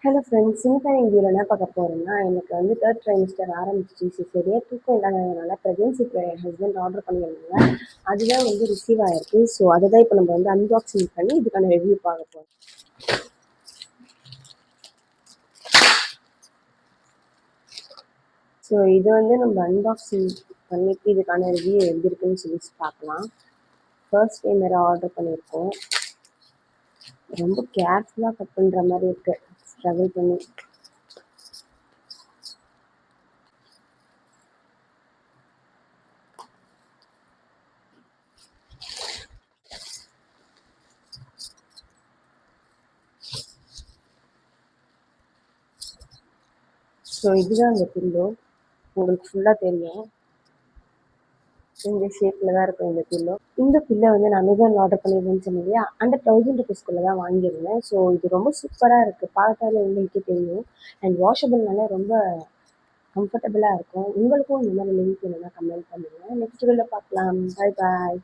Hello friends, இன்னைக்கான வீடியோவில் என்ன பார்க்க போகிறோம்னா, எனக்கு வந்து தேர்ட் ட்ரைமிஸ்டர் ஆரம்பிச்சிச்சு. சரியா தூக்கம் இல்லாததுனால ப்ரெக்னன்சிக்கு என் ஹஸ்பண்ட் ஆர்டர் பண்ணியிருந்தாங்க. அதுதான் வந்து ரிசீவ் ஆயிருக்கு. ஸோ அதை தான் இப்போ நம்ம வந்து அன்பாக்சிங் பண்ணி இதுக்கான ரிவ்யூ பார்க்க போகிறோம். ஸோ இது வந்து நம்ம அன்பாக்சிங் பண்ணிட்டு இதுக்கான ரிவ்யூ எப்படி இருக்குன்னு சொல்லி பார்க்கலாம். ஃபர்ஸ்ட் டைம் வேறு ஆர்டர் பண்ணியிருக்கோம். ரொம்ப கேர்ஃபுல்லாக கட் பண்ணுற மாதிரி இருக்குது, ஸ்ட்ரகிள் பண்ணி. ஸோ இதுதான் அந்த பில்லோ, உங்களுக்கு ஃபுல்லாக தெரியும். இந்த ஷேப்பில் தான் இருக்கும் இந்த பில்லோ. இந்த பில்லை வந்து நான் அமேசானில் ஆர்டர் பண்ணியிருந்தேன்னு சொன்னேன் இல்லையா, அண்டர் 1000 தான் வாங்கியிருந்தேன். ஸோ இது ரொம்ப சூப்பராக இருக்குது, பார்த்தாலே உங்களுக்கே தெரியும். அண்ட் வாஷபிள்னால ரொம்ப கம்ஃபர்டபுளாக இருக்கும். உங்களுக்கும் இந்த மாதிரி லிங்க் வேணும்னா கமெண்ட் பண்ணுங்கள். நெக்ஸ்ட் வீடியோவில் பார்க்கலாம். Bye bye.